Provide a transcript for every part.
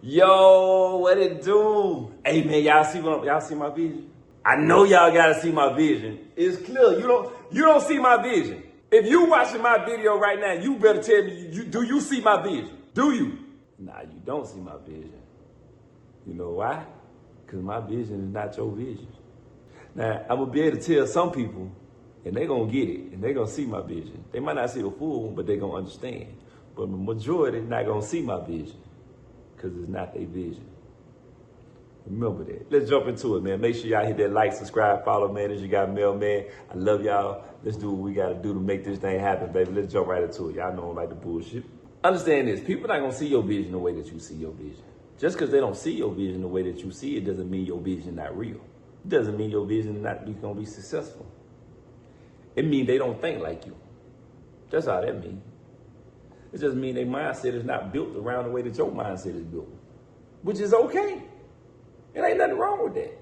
Yo, what it do? Hey man, y'all see my vision? I know y'all gotta see my vision. It's clear. You don't see my vision. If you watching my video right now, you better tell me, do you see my vision? Do you? Nah, you don't see my vision. You know why? Because my vision is not your vision. Now, I'm gonna be able to tell some people, and they gonna get it, and they gonna see my vision. They might not see the full one, but they gonna understand. But the majority not gonna see my vision, because it's not their vision. Remember that. Let's jump into it, man. Make sure y'all hit that like, subscribe, follow, man. As you got mail, man. I love y'all. Let's do what we gotta do to make this thing happen, baby. Let's jump right into it. Y'all know I don't like the bullshit. Understand this. People not gonna see your vision the way that you see your vision. Just because they don't see your vision the way that you see it doesn't mean your vision not real. It doesn't mean your vision not gonna be successful. It means they don't think like you. That's all that means. It just means their mindset is not built around the way that your mindset is built, which is okay. It ain't nothing wrong with that.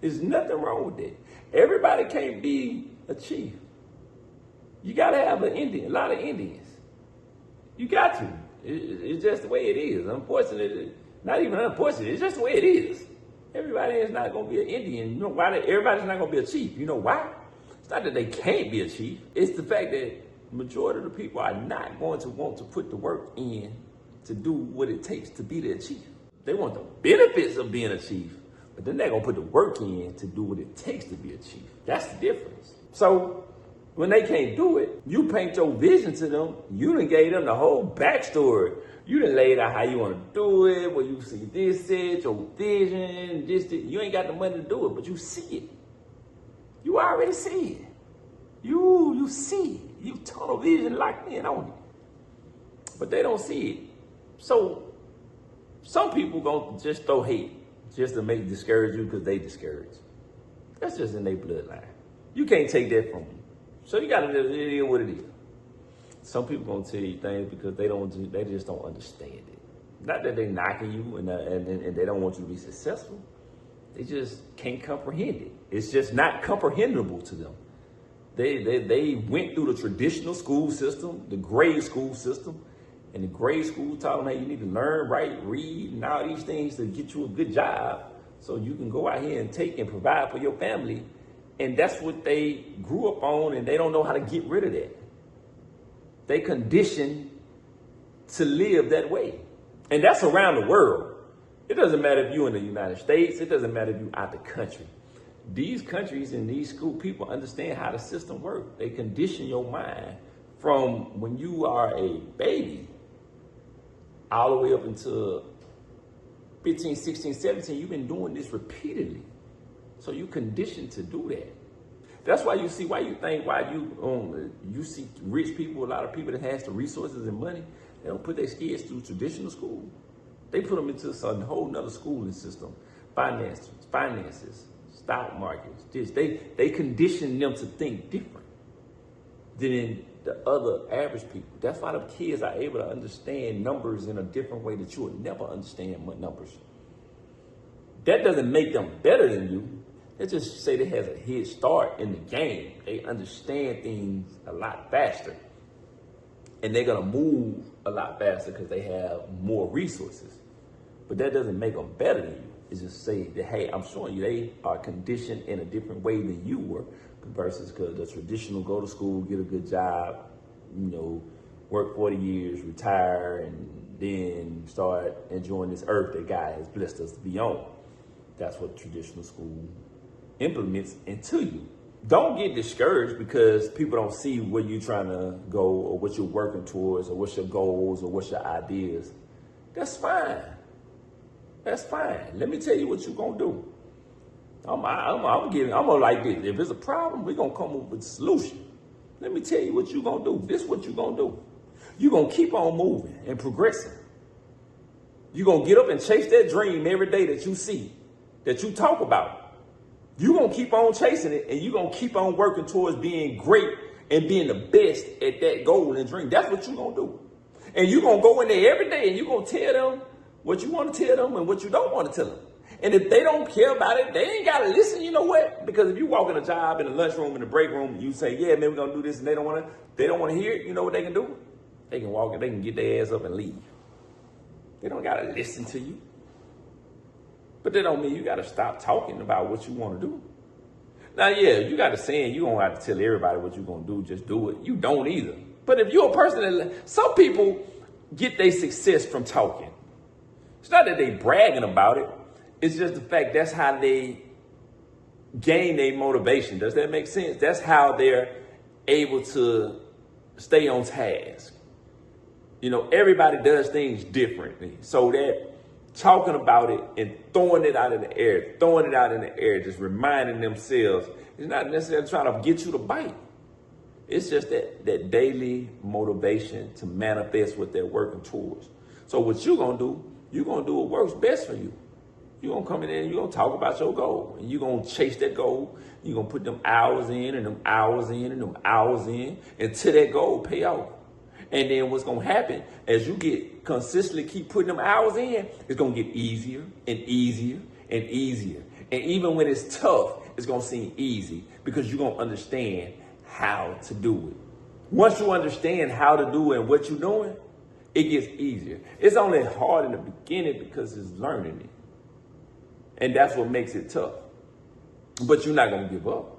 There's nothing wrong with that. Everybody can't be a chief. You gotta have a lot of Indians. You got to. It's just the way it is. Unfortunately, not even unfortunately, it's just the way it is. Everybody is not gonna be an Indian. You know why? Everybody's not gonna be a chief. You know why? It's not that they can't be a chief. It's the fact that the majority of the people are not going to want to put the work in to do what it takes to be their chief. They want the benefits of being a chief, but then they're gonna put the work in to do what it takes to be a chief. That's the difference. So when they can't do it, you paint your vision to them. You done gave them the whole backstory. You done laid out how you want to do it, where you see this is your vision, this. You ain't got the money to do it, but you see it. You already see it. You see it. You tunnel vision locked in on it. But they don't see it. So some people gonna just throw hate just to discourage you because they discourage. That's just in their bloodline. You can't take that from them. So you gotta just, it is what it is. Some people gonna tell you things because they just don't understand it. Not that they knocking you and they don't want you to be successful. They just can't comprehend it. It's just not comprehensible to them. They went through the traditional school system, the grade school system, and the grade school taught them, hey, you need to learn, write, read, and all these things to get you a good job so you can go out here and take and provide for your family. And that's what they grew up on, and they don't know how to get rid of that. They conditioned to live that way. And that's around the world. It doesn't matter if you're in the United States. It doesn't matter if you're out the country. These countries and these school people understand how the system works. They condition your mind from when you are a baby all the way up until 15, 16, 17. You've been doing this repeatedly. So you conditioned to do that. That's why you see, you see rich people, a lot of people that has the resources and money, they don't put their kids through traditional school. They put them into a whole nother schooling system, finances, stock markets. They condition them to think different than the other average people. That's why the kids are able to understand numbers in a different way that you would never understand numbers. That doesn't make them better than you. They just say they has a head start in the game. They understand things a lot faster. And they're gonna move a lot faster because they have more resources. But that doesn't make them better than you. It's just say that, hey, I'm showing you they are conditioned in a different way than you were versus because the traditional go to school, get a good job, work 40 years, retire, and then start enjoying this earth that God has blessed us to be on. That's what traditional school implements into you. Don't get discouraged because people don't see where you're trying to go or what you're working towards or what's your goals or what's your ideas. That's fine. That's fine. Let me tell you what you're gonna do. I'm gonna like this. If it's a problem, we're gonna come up with a solution. Let me tell you what you're gonna do. This is what you're gonna do. You're gonna keep on moving and progressing. You're gonna get up and chase that dream every day that you see, that you talk about. You're going to keep on chasing it, and you're going to keep on working towards being great and being the best at that goal and dream. That's what you're going to do. And you're going to go in there every day, and you're going to tell them what you want to tell them and what you don't want to tell them. And if they don't care about it, they ain't got to listen. You know what? Because if you walk in a job, in the lunchroom, in the break room, you say, yeah, man, we're going to do this, and they don't want to hear it, you know what they can do? They can walk it, they can get their ass up and leave. They don't got to listen to you. But that don't mean you got to stop talking about what you want to do. Now, yeah, you got a saying, you don't have to tell everybody what you're going to do, just do it. You don't either. But if you're a person that, some people get their success from talking. It's not that they bragging about it. It's just the fact that's how they gain their motivation. Does that make sense? That's how they're able to stay on task. You know, everybody does things differently. So that talking about it and throwing it out in the air, just reminding themselves, it's not necessarily trying to get you to bite. It's just that daily motivation to manifest what they're working towards. So what you're going to do what works best for you. You're going to come in there and you're going to talk about your goal. And you're going to chase that goal. You're going to put them hours in and them hours in and them hours in until that goal pay off. And then what's going to happen as you get consistently keep putting them hours in, it's going to get easier and easier and easier. And even when it's tough, it's going to seem easy because you're going to understand how to do it. Once you understand how to do it and what you're doing, it gets easier. It's only hard in the beginning because it's learning it. And that's what makes it tough. But you're not going to give up.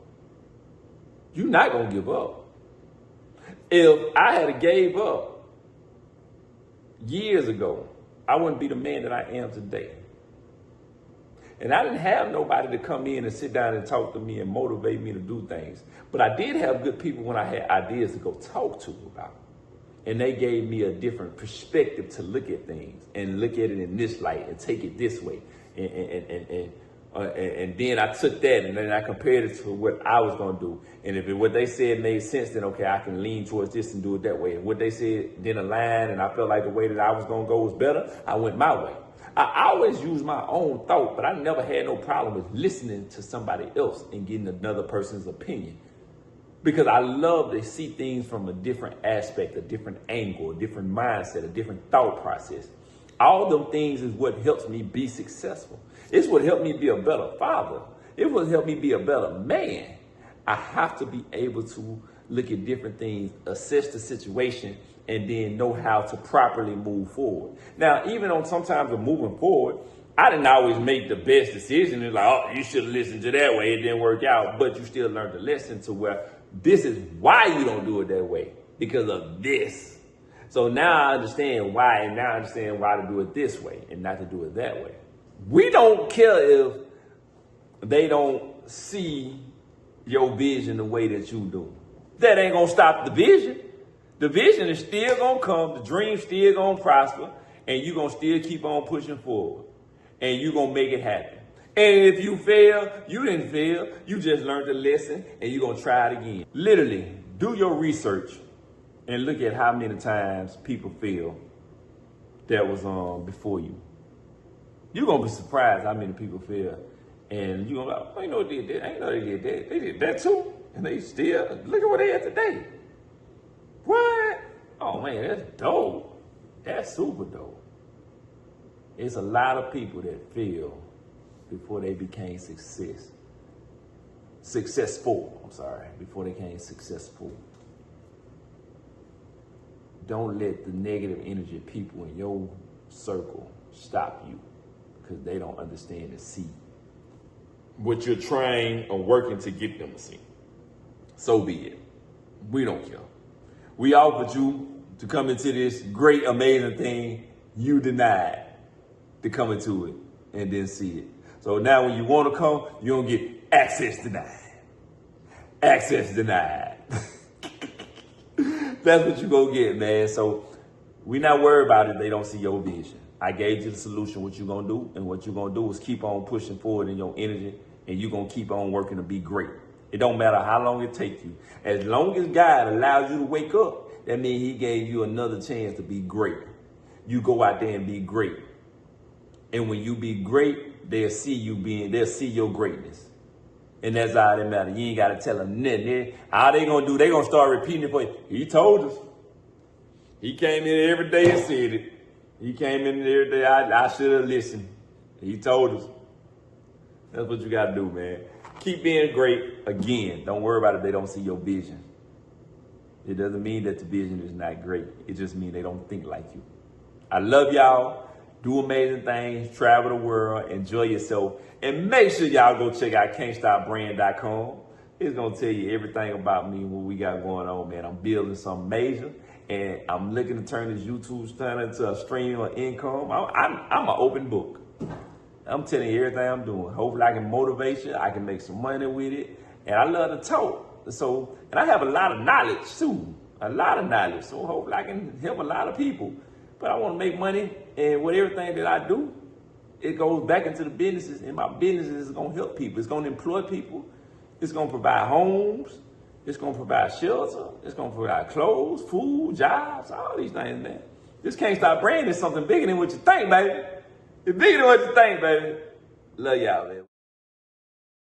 You're not going to give up. If I had gave up years ago, I wouldn't be the man that I am today. And I didn't have nobody to come in and sit down and talk to me and motivate me to do things. But I did have good people when I had ideas to go talk to about it. And they gave me a different perspective to look at things and look at it in this light and take it this way. And then I took that and then I compared it to what I was going to do. And if what they said made sense, then okay, I can lean towards this and do it that way. And what they said didn't align and I felt like the way that I was going to go was better, I went my way. I always use my own thought, but I never had no problem with listening to somebody else and getting another person's opinion. Because I love to see things from a different aspect, a different angle, a different mindset, a different thought process. All them things is what helps me be successful. It's what helped me be a better father. It what helped me be a better man. I have to be able to look at different things, assess the situation, and then know how to properly move forward. Now, even on sometimes of moving forward, I didn't always make the best decision. It's like, oh, you should have listened to that way. It didn't work out. But you still learned to listen to where this is why you don't do it that way, because of this. So now I understand why, and now I understand why to do it this way and not to do it that way. We don't care if they don't see your vision the way that you do. That ain't gonna stop the vision. The vision is still gonna come, the dream's still gonna prosper, and you're gonna still keep on pushing forward. And you're gonna make it happen. And if you fail, you didn't fail. You just learned to listen, and you're gonna try it again. Literally, do your research and look at how many times people fail that was before you. You're gonna be surprised how many people fail. And you're gonna be like, oh, you know they did that. I didn't know they did that. They did that too. And they still, look at what they are today. What? Oh man, that's dope. That's super dope. It's a lot of people that fail before they became successful, before they became successful. Don't let the negative energy people in your circle stop you because they don't understand and see what you're trying or working to get them to see. So be it. We don't care. We offered you to come into this great, amazing thing. You denied to come into it and then see it. So now when you want to come, you don't get access denied. Access denied. That's what you gonna get, man. So we not worried about it. They don't see your vision. I gave you the solution, what you gonna do. And what you gonna do is keep on pushing forward in your energy. And you gonna keep on working to be great. It don't matter how long it takes you. As long as God allows you to wake up, that means he gave you another chance to be great. You go out there and be great. And when you be great, they'll see your greatness. And that's all that matters. You ain't got to tell them nothing. All they going to do, they going to start repeating it for you. He told us. He came in every day and said it. He came in every day. I should have listened. He told us. That's what you got to do, man. Keep being great. Again, don't worry about it if they don't see your vision. It doesn't mean that the vision is not great. It just means they don't think like you. I love y'all. do amazing things, travel the world, enjoy yourself. And make sure y'all go check out can'tstopbrand.com. It's going to tell you everything about me, what we got going on, man. I'm building something major, and I'm looking to turn this YouTube channel into a stream of income. I'm an open book. I'm telling you everything I'm doing. Hopefully I can motivate you. I can make some money with it. And I love to talk. So, and I have a lot of knowledge too. A lot of knowledge. So hopefully I can help a lot of people. But I want to make money, and with everything that I do, it goes back into the businesses, and my businesses is going to help people. It's going to employ people. It's going to provide homes. It's going to provide shelter. It's going to provide clothes, food, jobs, all these things, man. This Can't Stop Brand is something bigger than what you think, baby. It's bigger than what you think, baby. Love y'all, man.